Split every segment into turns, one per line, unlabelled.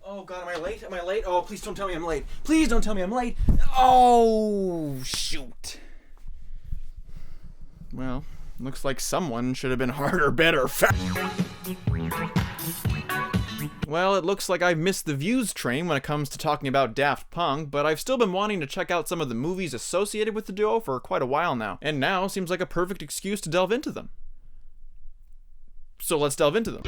Oh god, am I late? Am I late? Oh, please don't tell me I'm late. Please don't tell me I'm late. Oh, shoot. Well, looks like someone should have been harder, better, Well, it looks like I've missed the views train when it comes to talking about Daft Punk, but I've still been wanting to check out some of the movies associated with the duo for quite a while now, and now seems like a perfect excuse to delve into them. So let's delve into them.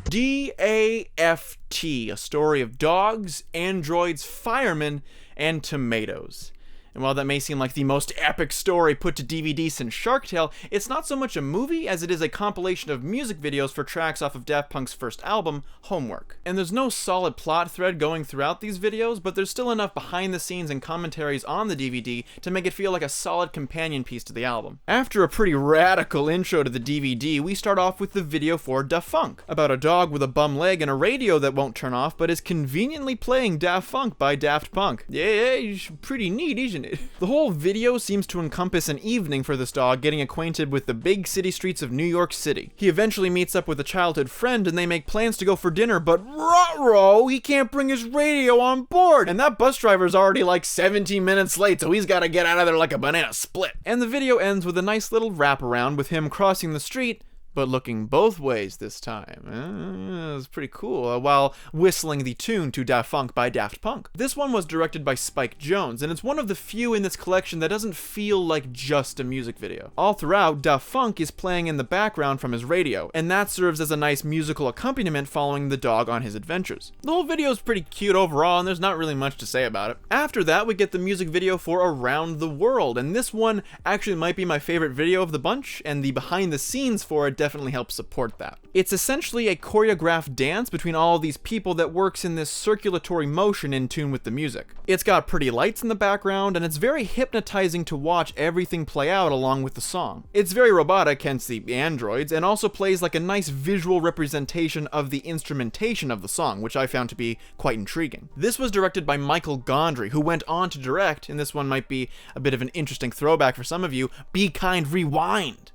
D.A.F.T, a story of dogs, androids, firemen, and tomatoes. And while that may seem like the most epic story put to DVD since Shark Tale, it's not so much a movie as it is a compilation of music videos for tracks off of Daft Punk's first album, Homework. And there's no solid plot thread going throughout these videos, but there's still enough behind the scenes and commentaries on the DVD to make it feel like a solid companion piece to the album. After a pretty radical intro to the DVD, we start off with the video for Daft Punk, about a dog with a bum leg and a radio that won't turn off but is conveniently playing Daft Punk by Daft Punk. Yeah, pretty neat, isn't it? The whole video seems to encompass an evening for this dog getting acquainted with the big city streets of New York City. He eventually meets up with a childhood friend and they make plans to go for dinner, but ruh-roh, he can't bring his radio on board! And that bus driver's already like 17 minutes late, so he's gotta get out of there like a banana split. And the video ends with a nice little wraparound with him crossing the street, but looking both ways this time. It's pretty cool, while whistling the tune to Daft Punk by Daft Punk. This one was directed by Spike Jonze, and it's one of the few in this collection that doesn't feel like just a music video. All throughout, Daft Punk is playing in the background from his radio, and that serves as a nice musical accompaniment following the dog on his adventures. The whole video is pretty cute overall, and there's not really much to say about it. After that, we get the music video for Around the World, and this one actually might be my favorite video of the bunch, and the behind the scenes for it definitely helps support that. It's essentially a choreographed dance between all of these people that works in this circulatory motion in tune with the music. It's got pretty lights in the background, and it's very hypnotizing to watch everything play out along with the song. It's very robotic, hence the androids, and also plays like a nice visual representation of the instrumentation of the song, which I found to be quite intriguing. This was directed by Michael Gondry, who went on to direct, and this one might be a bit of an interesting throwback for some of you, Be Kind, Rewind.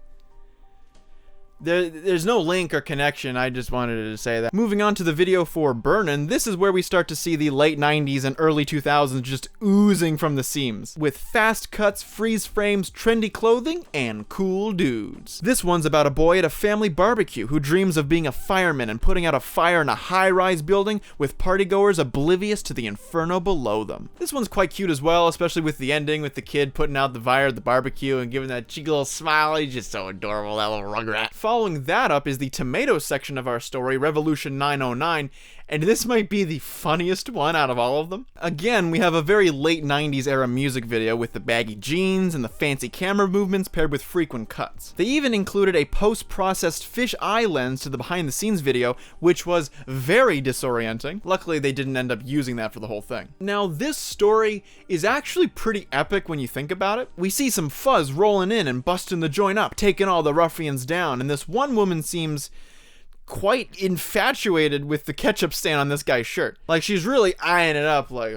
There's no link or connection, I just wanted to say that. Moving on to the video for Burnin', this is where we start to see the late 90s and early 2000s just oozing from the seams, with fast cuts, freeze frames, trendy clothing, and cool dudes. This one's about a boy at a family barbecue who dreams of being a fireman and putting out a fire in a high-rise building with partygoers oblivious to the inferno below them. This one's quite cute as well, especially with the ending, with the kid putting out the fire at the barbecue and giving that cheeky little smile. He's just so adorable, that little rugrat. Following that up is the tomato section of our story, Revolution 909, and this might be the funniest one out of all of them. Again, we have a very late 90s era music video with the baggy jeans and the fancy camera movements paired with frequent cuts. They even included a post-processed fish eye lens to the behind the scenes video, which was very disorienting. Luckily, they didn't end up using that for the whole thing. Now, this story is actually pretty epic when you think about it. We see some fuzz rolling in and busting the joint up, taking all the ruffians down, and this one woman seems quite infatuated with the ketchup stain on this guy's shirt. Like, she's really eyeing it up like,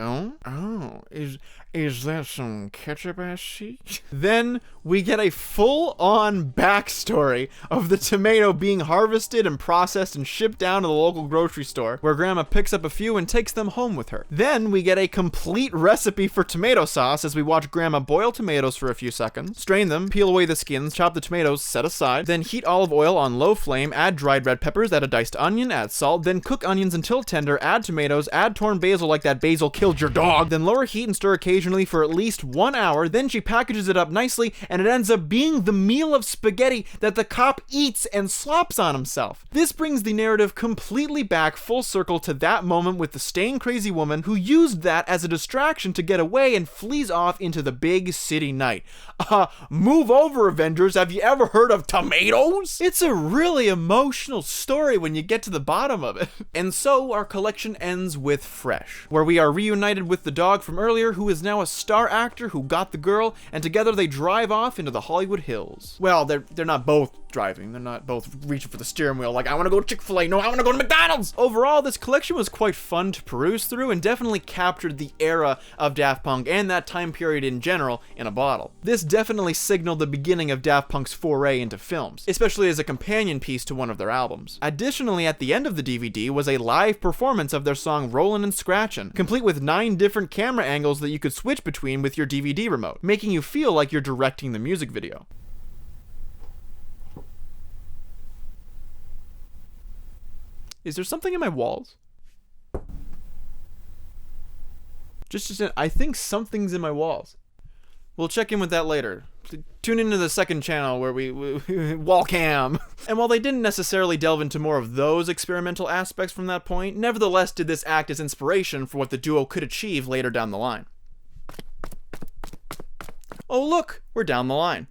is that some ketchup I see? Then we get a full-on backstory of the tomato being harvested and processed and shipped down to the local grocery store, where Grandma picks up a few and takes them home with her. Then we get a complete recipe for tomato sauce as we watch Grandma boil tomatoes for a few seconds, strain them, peel away the skins, chop the tomatoes, set aside, then heat olive oil on low flame, add dried red peppers, add a diced onion, add salt, then cook onions until tender, add tomatoes, add torn basil like that basil killed your dog, then lower heat and stir occasionally for at least 1 hour, then she packages it up nicely, and it ends up being the meal of spaghetti that the cop eats and slops on himself. This brings the narrative completely back full circle to that moment with the staying crazy woman who used that as a distraction to get away and flees off into the big city night. Move over, Avengers, have you ever heard of tomatoes? It's a really emotional story when you get to the bottom of it. And so our collection ends with Fresh, where we are reunited with the dog from earlier, who is now a star actor who got the girl, and together they drive off into the Hollywood Hills. Well, they're not both driving. They're not both reaching for the steering wheel like, I want to go to Chick-fil-A, no, I want to go to McDonald's! Overall, this collection was quite fun to peruse through and definitely captured the era of Daft Punk and that time period in general in a bottle. This definitely signaled the beginning of Daft Punk's foray into films, especially as a companion piece to one of their albums. Additionally, at the end of the DVD was a live performance of their song Rollin' and Scratchin', complete with 9 different camera angles that you could switch between with your DVD remote, making you feel like you're directing the music video. Is there something in my walls? I think something's in my walls. We'll check in with that later. Tune into the second channel where we wall cam. And while they didn't necessarily delve into more of those experimental aspects from that point, nevertheless did this act as inspiration for what the duo could achieve later down the line. Oh look, we're down the line.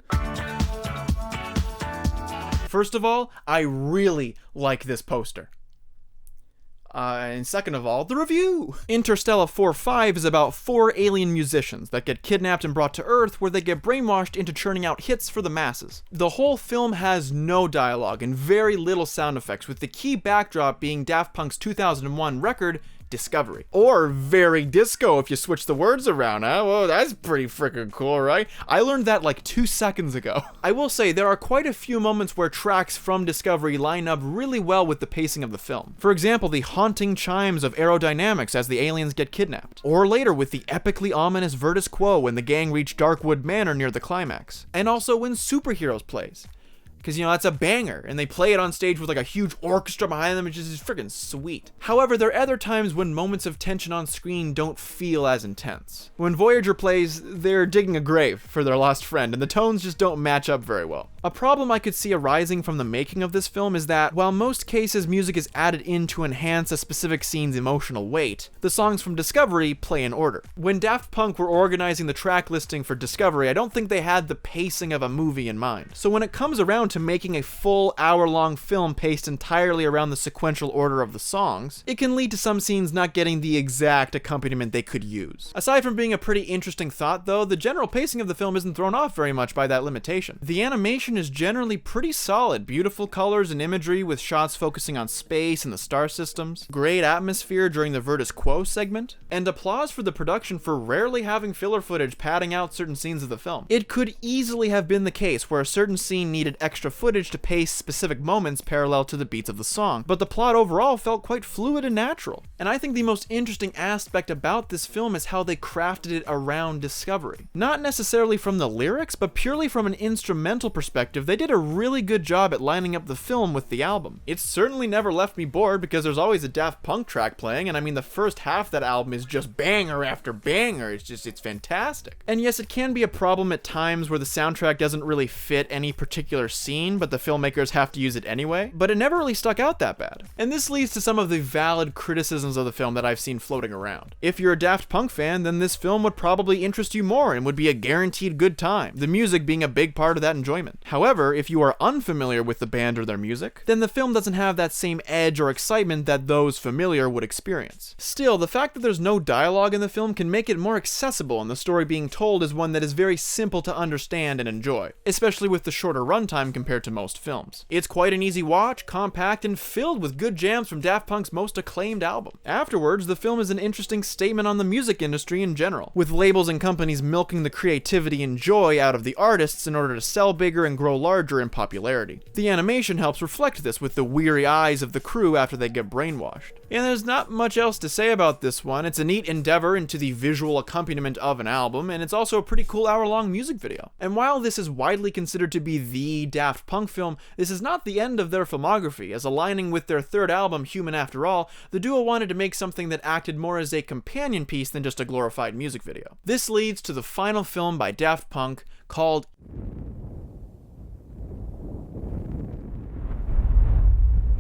First of all, I really like this poster. And second of all, the review! Interstella 4-5 is about 4 alien musicians that get kidnapped and brought to Earth where they get brainwashed into churning out hits for the masses. The whole film has no dialogue and very little sound effects, with the key backdrop being Daft Punk's 2001 record, Discovery. Or very disco if you switch the words around, huh? Whoa, that's pretty freaking cool, right? I learned that like 2 seconds ago. I will say, there are quite a few moments where tracks from Discovery line up really well with the pacing of the film. For example, the haunting chimes of Aerodynamics as the aliens get kidnapped. Or later with the epically ominous Virtus Quo when the gang reach Darkwood Manor near the climax. And also when Superheroes plays. Because, you know, that's a banger, and they play it on stage with like a huge orchestra behind them, which is freaking sweet. However, there are other times when moments of tension on screen don't feel as intense. When Voyager plays, they're digging a grave for their lost friend, and the tones just don't match up very well. A problem I could see arising from the making of this film is that, while most cases music is added in to enhance a specific scene's emotional weight, the songs from Discovery play in order. When Daft Punk were organizing the track listing for Discovery, I don't think they had the pacing of a movie in mind. So when it comes around to making a full hour-long film paced entirely around the sequential order of the songs, it can lead to some scenes not getting the exact accompaniment they could use. Aside from being a pretty interesting thought though, the general pacing of the film isn't thrown off very much by that limitation. The animation is generally pretty solid, beautiful colors and imagery with shots focusing on space and the star systems, great atmosphere during the Virtus Quo segment, and applause for the production for rarely having filler footage padding out certain scenes of the film. It could easily have been the case where a certain scene needed extra footage to pace specific moments parallel to the beats of the song, but the plot overall felt quite fluid and natural. And I think the most interesting aspect about this film is how they crafted it around Discovery. Not necessarily from the lyrics, but purely from an instrumental perspective, they did a really good job at lining up the film with the album. It's certainly never left me bored because there's always a Daft Punk track playing, and I mean the first half of that album is just banger after banger. It's fantastic. And yes, it can be a problem at times where the soundtrack doesn't really fit any particular scene, but the filmmakers have to use it anyway, but it never really stuck out that bad. And this leads to some of the valid criticisms of the film that I've seen floating around. If you're a Daft Punk fan, then this film would probably interest you more and would be a guaranteed good time, the music being a big part of that enjoyment. However, if you are unfamiliar with the band or their music, then the film doesn't have that same edge or excitement that those familiar would experience. Still, the fact that there's no dialogue in the film can make it more accessible, and the story being told is one that is very simple to understand and enjoy, especially with the shorter runtime compared to most films. It's quite an easy watch, compact, and filled with good jams from Daft Punk's most acclaimed album. Afterwards, the film is an interesting statement on the music industry in general, with labels and companies milking the creativity and joy out of the artists in order to sell bigger and grow larger in popularity. The animation helps reflect this with the weary eyes of the crew after they get brainwashed. And there's not much else to say about this one. It's a neat endeavor into the visual accompaniment of an album, and it's also a pretty cool hour-long music video. And while this is widely considered to be the Daft Punk film, this is not the end of their filmography, as aligning with their third album, Human After All, the duo wanted to make something that acted more as a companion piece than just a glorified music video. This leads to the final film by Daft Punk called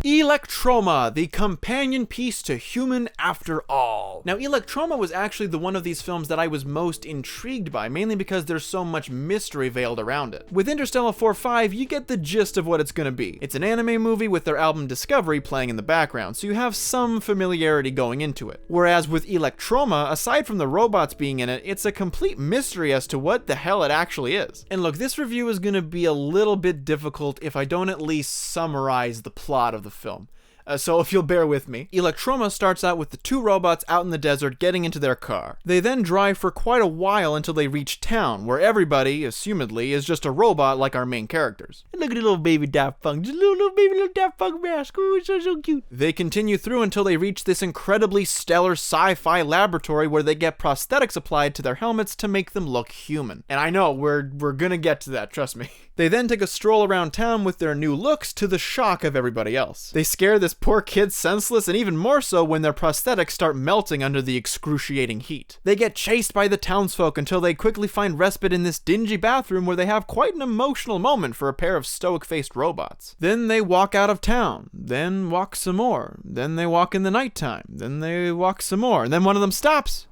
Electroma, the companion piece to Human After All. Now, Electroma was actually the one of these films that I was most intrigued by, mainly because there's so much mystery veiled around it. With Interstella 4.5, you get the gist of what it's gonna be. It's an anime movie with their album Discovery playing in the background, so you have some familiarity going into it. Whereas with Electroma, aside from the robots being in it, it's a complete mystery as to what the hell it actually is. And look, this review is gonna be a little bit difficult if I don't at least summarize the plot of the film. So if you'll bear with me. Electroma starts out with the two robots out in the desert getting into their car. They then drive for quite a while until they reach town, where everybody, assumedly, is just a robot like our main characters. And look at the little baby Daft Punk, just little baby Daft Punk mask, oh, it's so cute. They continue through until they reach this incredibly stellar sci-fi laboratory where they get prosthetics applied to their helmets to make them look human. And I know, we're gonna get to that, trust me. They then take a stroll around town with their new looks to the shock of everybody else. They scare this poor kid senseless, and even more so when their prosthetics start melting under the excruciating heat. They get chased by the townsfolk until they quickly find respite in this dingy bathroom where they have quite an emotional moment for a pair of stoic-faced robots. Then they walk out of town, then walk some more, then they walk in the nighttime, then they walk some more, and then one of them stops.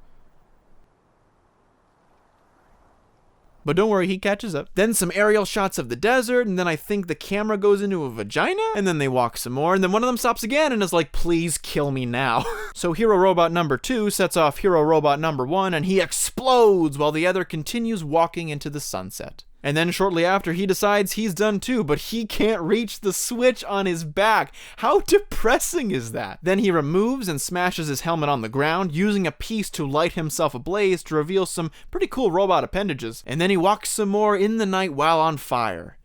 But don't worry, he catches up. Then some aerial shots of the desert, and then I think the camera goes into a vagina, and then they walk some more, and then one of them stops again and is like, please kill me now. So Hero Robot number 2 sets off Hero Robot number 1, and he explodes while the other continues walking into the sunset. And then shortly after, he decides he's done too, but he can't reach the switch on his back. How depressing is that? Then he removes and smashes his helmet on the ground, using a piece to light himself ablaze to reveal some pretty cool robot appendages. And then he walks some more in the night while on fire.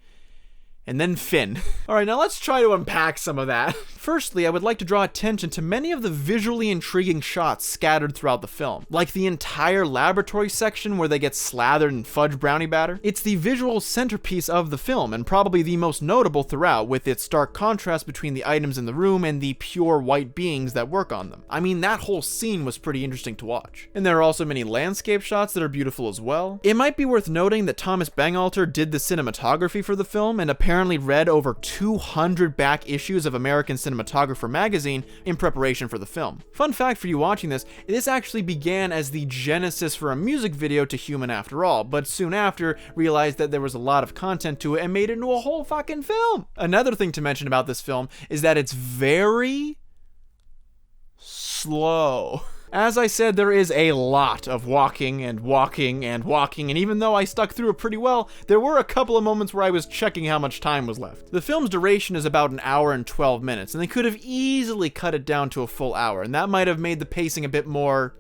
And then Finn. Alright, now let's try to unpack some of that. Firstly, I would like to draw attention to many of the visually intriguing shots scattered throughout the film, like the entire laboratory section where they get slathered in fudge brownie batter. It's the visual centerpiece of the film, and probably the most notable throughout, with its stark contrast between the items in the room and the pure white beings that work on them. I mean, that whole scene was pretty interesting to watch. And there are also many landscape shots that are beautiful as well. It might be worth noting that Thomas Bangalter did the cinematography for the film, and apparently read over 200 back issues of American Cinematographer magazine in preparation for the film. Fun fact for you watching this actually began as the genesis for a music video to Human After All, but soon after realized that there was a lot of content to it and made it into a whole fucking film. Another thing to mention about this film is that it's very slow. As I said, there is a lot of walking and walking and walking, and even though I stuck through it pretty well, there were a couple of moments where I was checking how much time was left. The film's duration is about 1 hour and 12 minutes, and they could have easily cut it down to a full hour, and that might have made the pacing a bit more...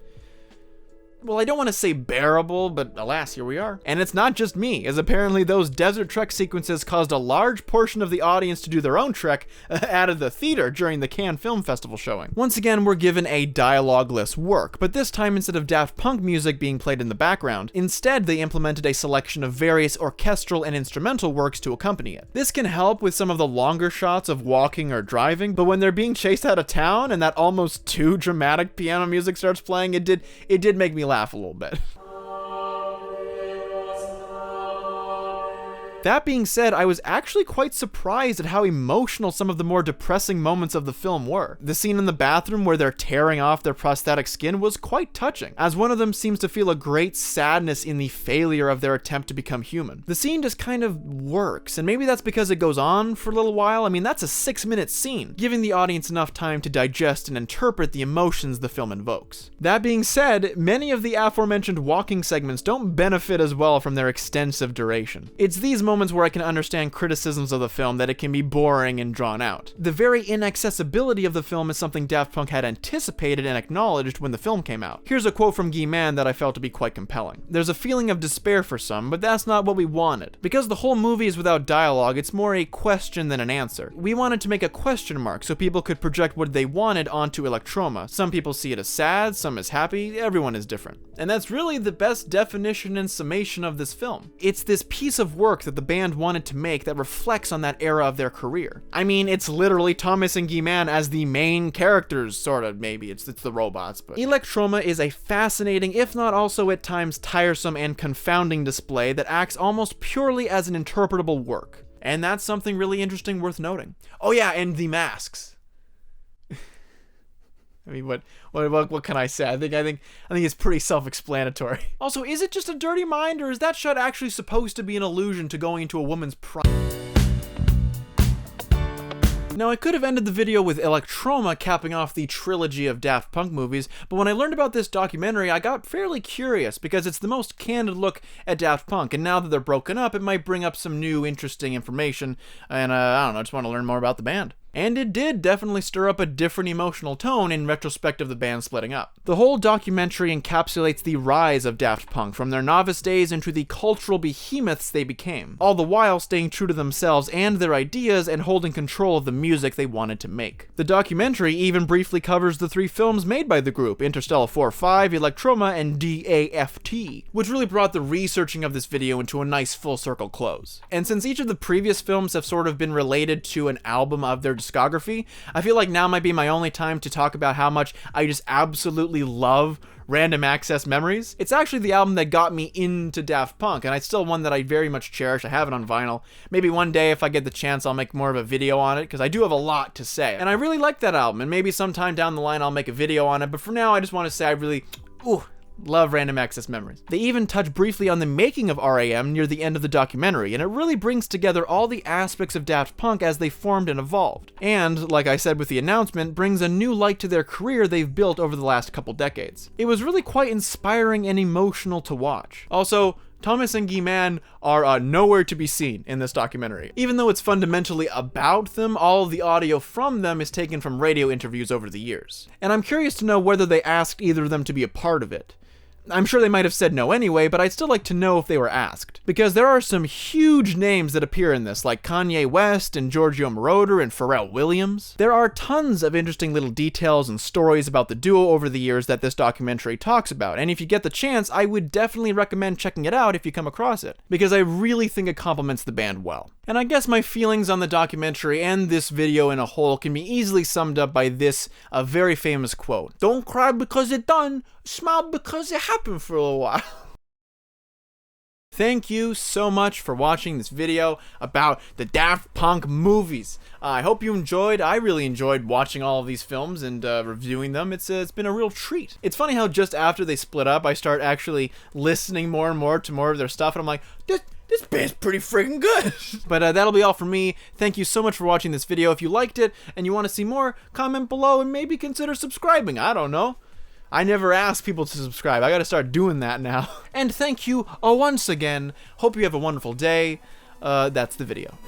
well, I don't want to say bearable, but alas, here we are. And it's not just me, as apparently those desert trek sequences caused a large portion of the audience to do their own trek out of the theater during the Cannes Film Festival showing. Once again, we're given a dialogue-less work, but this time instead of Daft Punk music being played in the background, instead they implemented a selection of various orchestral and instrumental works to accompany it. This can help with some of the longer shots of walking or driving, but when they're being chased out of town and that almost too dramatic piano music starts playing, it did make me laugh a little bit. That being said, I was actually quite surprised at how emotional some of the more depressing moments of the film were. The scene in the bathroom where they're tearing off their prosthetic skin was quite touching, as one of them seems to feel a great sadness in the failure of their attempt to become human. The scene just kind of works, and maybe that's because it goes on for a little while. I mean, that's a 6-minute scene, giving the audience enough time to digest and interpret the emotions the film invokes. That being said, many of the aforementioned walking segments don't benefit as well from their extensive duration. It's these moments where I can understand criticisms of the film that it can be boring and drawn out. The very inaccessibility of the film is something Daft Punk had anticipated and acknowledged when the film came out. Here's a quote from Guy-Manuel that I felt to be quite compelling. "There's a feeling of despair for some, but that's not what we wanted. Because the whole movie is without dialogue, it's more a question than an answer. We wanted to make a question mark so people could project what they wanted onto Electroma. Some people see it as sad, some as happy, everyone is different." And that's really the best definition and summation of this film. It's this piece of work that the band wanted to make that reflects on that era of their career. I mean, it's literally Thomas and Guy-Manuel as the main characters, sort of, maybe. It's the robots, but... Electroma is a fascinating, if not also at times tiresome and confounding display that acts almost purely as an interpretable work. And that's something really interesting worth noting. Oh yeah, and the masks. I mean, what can I say? I think it's pretty self-explanatory. Also, is it just a dirty mind, or is that shot actually supposed to be an allusion to going into a woman's prime? Now, I could have ended the video with Electroma capping off the trilogy of Daft Punk movies, but when I learned about this documentary, I got fairly curious because it's the most candid look at Daft Punk, and now that they're broken up, it might bring up some new, interesting information, and I don't know, I just want to learn more about the band. And it did definitely stir up a different emotional tone in retrospect of the band splitting up. The whole documentary encapsulates the rise of Daft Punk from their novice days into the cultural behemoths they became, all the while staying true to themselves and their ideas and holding control of the music they wanted to make. The documentary even briefly covers the 3 films made by the group, Interstella 4-5, Electroma, and D.A.F.T, which really brought the researching of this video into a nice full circle close. And since each of the previous films have sort of been related to an album of their discography, I feel like now might be my only time to talk about how much I just absolutely love Random Access Memories. It's actually the album that got me into Daft Punk, and it's still one that I very much cherish. I have it on vinyl. Maybe one day if I get the chance I'll make more of a video on it, because I do have a lot to say. And I really like that album, and maybe sometime down the line I'll make a video on it, but for now I just want to say I really, love Random Access Memories. They even touch briefly on the making of RAM near the end of the documentary, and it really brings together all the aspects of Daft Punk as they formed and evolved. And, like I said with the announcement, brings a new light to their career they've built over the last couple decades. It was really quite inspiring and emotional to watch. Also, Thomas and Guy-Manuel are nowhere to be seen in this documentary. Even though it's fundamentally about them, all of the audio from them is taken from radio interviews over the years. And I'm curious to know whether they asked either of them to be a part of it. I'm sure they might have said no anyway, but I'd still like to know if they were asked. Because there are some huge names that appear in this, like Kanye West and Giorgio Moroder and Pharrell Williams. There are tons of interesting little details and stories about the duo over the years that this documentary talks about, and if you get the chance, I would definitely recommend checking it out if you come across it, because I really think it complements the band well. And I guess my feelings on the documentary and this video in a whole can be easily summed up by this, a very famous quote. "Don't cry because it's done, smile because it happened for a little while." Thank you so much for watching this video about the Daft Punk movies. I hope you enjoyed. I really enjoyed watching all of these films and reviewing them. It's been a real treat. It's funny how just after they split up, I start actually listening more and more to more of their stuff, and I'm like, this band's pretty freaking good. But that'll be all from me. Thank you so much for watching this video. If you liked it and you want to see more, comment below and maybe consider subscribing. I don't know. I never ask people to subscribe. I gotta start doing that now. And thank you once again. Hope you have a wonderful day. That's the video.